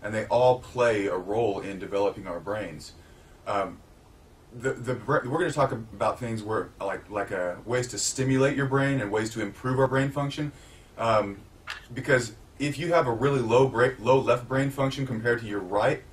and they all play a role in developing our brains. We're going to talk about things where like ways to stimulate your brain and ways to improve our brain function, because if you have a really low left brain function compared to your right,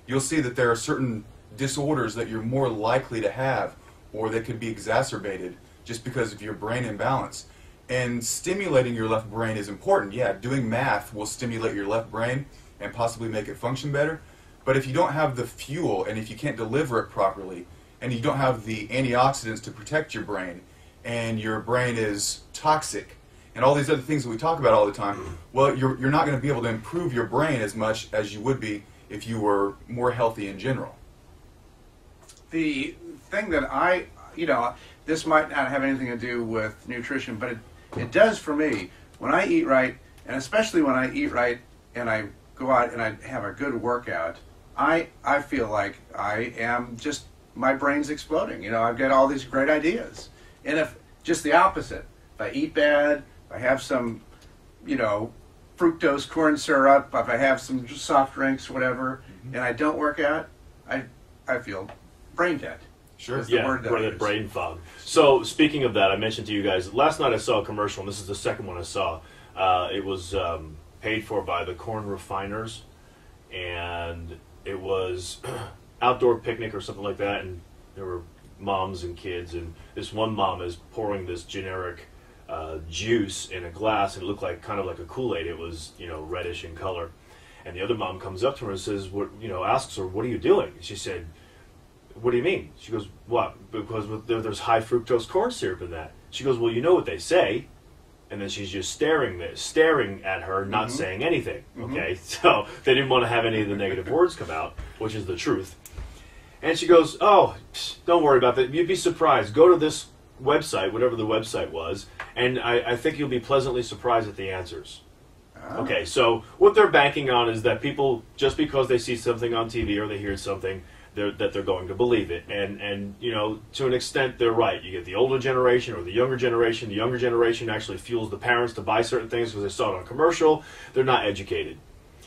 you'll see that there are certain disorders that you're more likely to have, or that could be exacerbated just because of your brain imbalance. And stimulating your left brain is important. Yeah, doing math will stimulate your left brain and possibly make it function better. But if you don't have the fuel, and if you can't deliver it properly, and you don't have the antioxidants to protect your brain, and your brain is toxic, and all these other things that we talk about all the time, well, you're not going to be able to improve your brain as much as you would be if you were more healthy in general. The thing that this might not have anything to do with nutrition, but it does for me. When I eat right, and especially when I eat right and I go out and I have a good workout, I feel like I am just, my brain's exploding. I've got all these great ideas. And if just the opposite, if I eat bad, if I have some, fructose corn syrup, if I have some soft drinks, whatever, and I don't work out, I feel brain dead. Sure. That's the word that I use. Brain fog. So speaking of that, I mentioned to you guys, last night I saw a commercial, and this is the second one I saw. It was paid for by the corn refiners, and it was outdoor picnic or something like that, and there were moms and kids, and this one mom is pouring this generic juice in a glass, and it looked like kind of like a Kool-Aid. It was reddish in color, and the other mom comes up to her and says, asks her, "What are you doing?" She said, "What do you mean?" She goes, "What? Because there's high fructose corn syrup in that." She goes, "Well, you know what they say." And then she's just staring at her, not saying anything. Okay, so they didn't want to have any of the negative words come out, which is the truth. And she goes, "Oh, don't worry about that. You'd be surprised. Go to this website, whatever the website was, and I think you'll be pleasantly surprised at the answers." Oh. Okay, so what they're banking on is that people, just because they see something on TV or they hear something, that they're going to believe it. And to an extent, they're right. You get the older generation or the younger generation. The younger generation actually fuels the parents to buy certain things because they saw it on a commercial. They're not educated.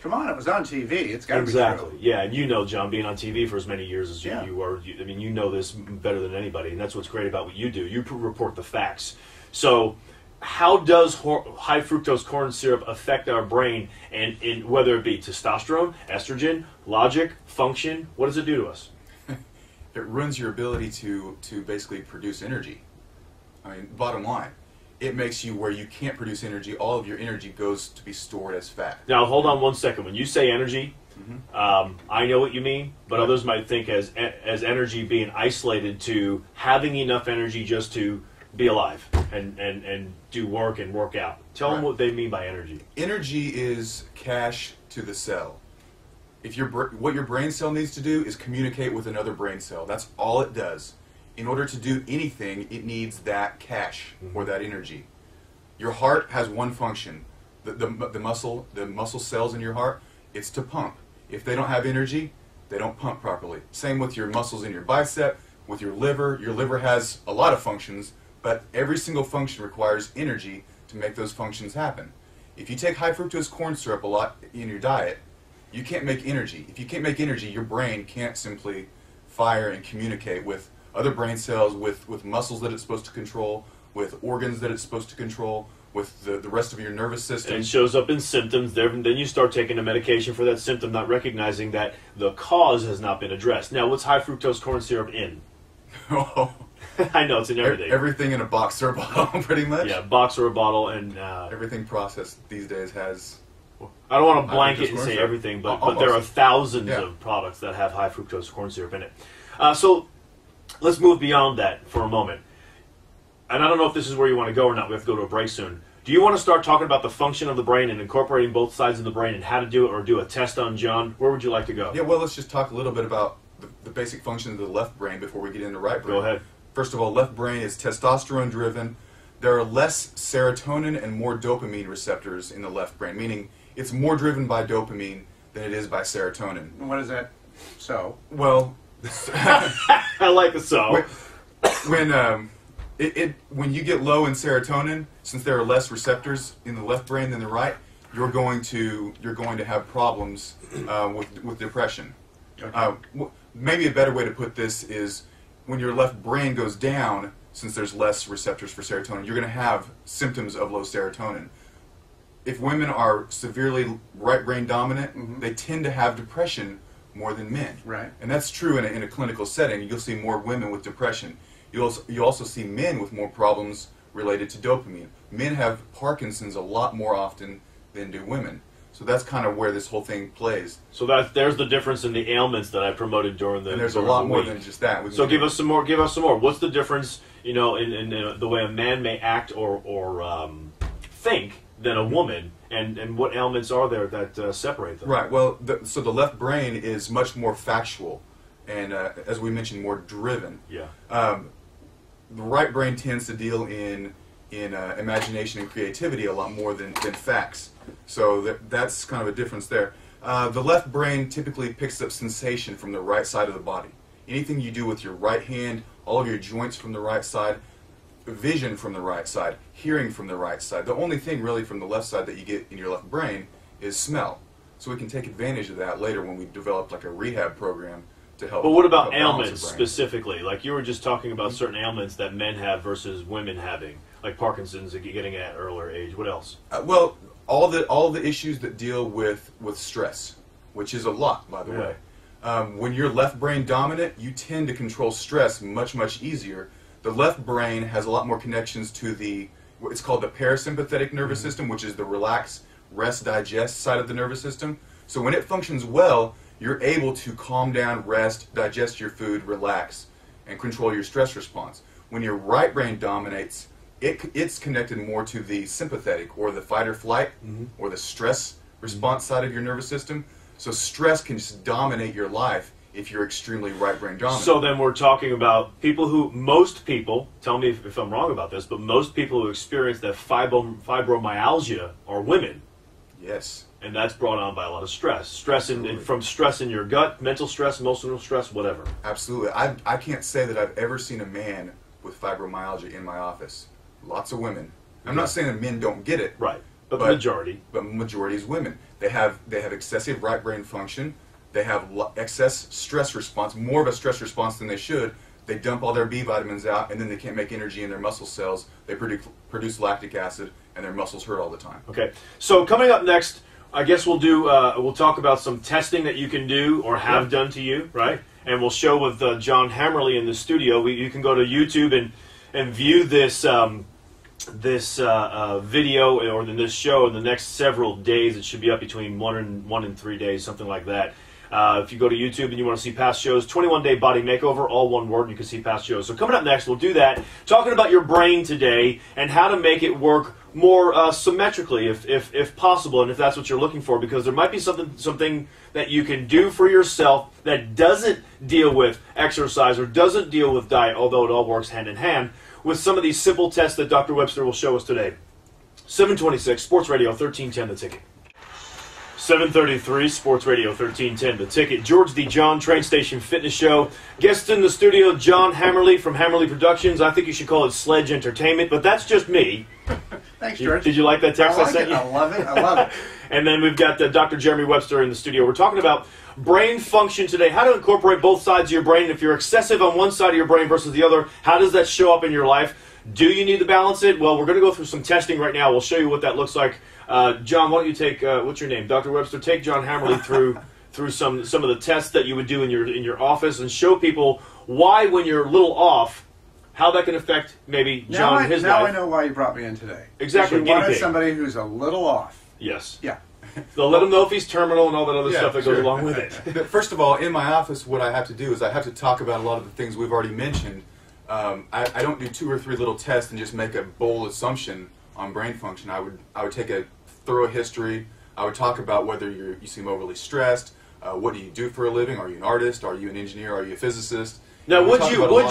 Come on, it was on TV. It's got to be exactly. true. Yeah, and John, being on TV for as many years as you were, you know this better than anybody, and that's what's great about what you do. You report the facts. So how does high fructose corn syrup affect our brain, and whether it be testosterone, estrogen, logic, function? What does it do to us? It ruins your ability to basically produce energy. I mean, bottom line, it makes you where you can't produce energy. All of your energy goes to be stored as fat. Now, hold on one second. When you say energy, I know what you mean, but others might think as energy being isolated to having enough energy just to be alive and do work and work out. Tell them what they mean by energy. Energy is cash to the cell. What your brain cell needs to do is communicate with another brain cell. That's all it does. In order to do anything, it needs that cash or that energy. Your heart has one function. The muscle cells in your heart, it's to pump. If they don't have energy, they don't pump properly. Same with your muscles in your bicep, with your liver. Your liver has a lot of functions, but every single function requires energy to make those functions happen. If you take high fructose corn syrup a lot in your diet, you can't make energy. If you can't make energy, your brain can't simply fire and communicate with other brain cells, with muscles that it's supposed to control, with organs that it's supposed to control, with the rest of your nervous system. And it shows up in symptoms. Then you start taking a medication for that symptom, not recognizing that the cause has not been addressed. Now, what's high fructose corn syrup in? I know, it's in everything. Everything in a box or a bottle, pretty much. Yeah, box or a bottle. And everything processed these days has... I don't want to blanket and say everything, but there are thousands of products that have high fructose corn syrup in it. So let's move beyond that for a moment. And I don't know if this is where you want to go or not. We have to go to a break soon. Do you want to start talking about the function of the brain and incorporating both sides of the brain and how to do it, or do a test on John? Where would you like to go? Yeah, well, let's just talk a little bit about the basic function of the left brain before we get into right brain. Go ahead. First of all, left brain is testosterone driven. There are less serotonin and more dopamine receptors in the left brain, meaning it's more driven by dopamine than it is by serotonin. What is that? So? Well, I like the so. When you get low in serotonin, since there are less receptors in the left brain than the right, you're going to have problems with depression. Okay. Maybe a better way to put this is when your left brain goes down, since there's less receptors for serotonin, you're going to have symptoms of low serotonin. If women are severely right brain dominant, they tend to have depression more than men. Right. And that's true in a clinical setting. You'll see more women with depression. You also see men with more problems related to dopamine. Men have Parkinson's a lot more often than do women. So that's kind of where this whole thing plays. So there's the difference in the ailments that I promoted during the. And there's a during lot the more week. than just that. So give us some more. Give us some more. What's the difference, in the way a man may act or think than a woman, and what ailments are there that separate them? Right. Well, so the left brain is much more factual, and as we mentioned, more driven. Yeah. The right brain tends to deal in imagination and creativity a lot more than facts. So that's kind of a difference there. The left brain typically picks up sensation from the right side of the body. Anything you do with your right hand, all of your joints from the right side, vision from the right side, hearing from the right side. The only thing really from the left side that you get in your left brain is smell. So we can take advantage of that later when we develop like a rehab program to help. But what about help balance ailments the brain. specifically? Like you were just talking about certain ailments that men have versus women having, like Parkinson's, getting at earlier age. What else? Well, all the issues that deal with stress, which is a lot, by the Yeah. way. When you're left brain dominant, you tend to control stress much easier. The left brain has a lot more connections to it's called the parasympathetic nervous system, which is the relax, rest, digest side of the nervous system. So when it functions well, you're able to calm down, rest, digest your food, relax, and control your stress response. When your right brain dominates, it's connected more to the sympathetic or the fight or flight or the stress response side of your nervous system. So stress can just dominate your life if you're extremely right brain dominant. So then we're talking about most people, tell me if I'm wrong about this, but most people who experience that fibromyalgia are women. Yes. And that's brought on by a lot of stress. From stress in your gut, mental stress, emotional stress, whatever. Absolutely. I can't say that I've ever seen a man with fibromyalgia in my office. Lots of women. I'm not saying that men don't get it. Right. But the majority. But majority is women. They have excessive right brain function. They have excess stress response, more of a stress response than they should. They dump all their B vitamins out, and then they can't make energy in their muscle cells. They produce lactic acid, and their muscles hurt all the time. Okay. So coming up next, I guess we'll talk about some testing that you can do or have done to you, right? And we'll show with John Hammerly in the studio. You can go to YouTube and view this video or this show in the next several days. It should be up between 1 and 3 days, something like that. If you go to YouTube and you want to see past shows, 21-Day Body Makeover, all one word, and you can see past shows. So coming up next, we'll do that, talking about your brain today and how to make it work more symmetrically, if possible, and if that's what you're looking for, because there might be something that you can do for yourself that doesn't deal with exercise or doesn't deal with diet, although it all works hand in hand, with some of these simple tests that Dr. Webster will show us today. 726, Sports Radio 1310, The Ticket. 733, Sports Radio 1310, The Ticket. George D. John, Train Station Fitness Show. Guest in the studio, John Hammerly from Hammerly Productions. I think you should call it Sledge Entertainment, but that's just me. Thanks, George. Did you like that text I sent you? I love it. I love it. And then we've got Dr. Jeremy Webster in the studio. We're talking about brain function today, how to incorporate both sides of your brain. If you're excessive on one side of your brain versus the other, how does that show up in your life? Do you need to balance it? Well, we're going to go through some testing right now. We'll show you what that looks like. John, why don't you take, what's your name? Dr. Webster, take John Hammerly through some of the tests that you would do in your office and show people why, when you're a little off, how that can affect maybe John and his life. Now I know why you brought me in today. Exactly. You wanted somebody who's a little off. Yes. Yeah. They'll let him know if he's terminal and all that other stuff that goes along with it. First of all, in my office, what I have to do is I have to talk about a lot of the things we've already mentioned. I don't do 2 or 3 little tests and just make a bold assumption on brain function. I would take a thorough history. I would talk about whether you seem overly stressed. What do you do for a living? Are you an artist? Are you an engineer? Are you a physicist? Now, would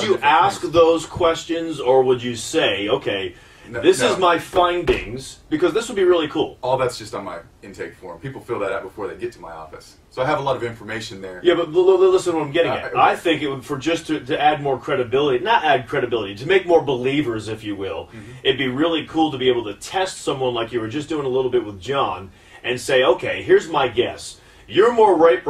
you ask those questions, or would you say, okay, this is my findings, because this would be really cool. All that's just on my intake form. People fill that out before they get to my office. So I have a lot of information there. Yeah, but listen to what I'm getting at. I think it would, to add more credibility, not add credibility, to make more believers, if you will, it'd be really cool to be able to test someone like you were just doing a little bit with John, and say, okay, here's my guess. You're more right brain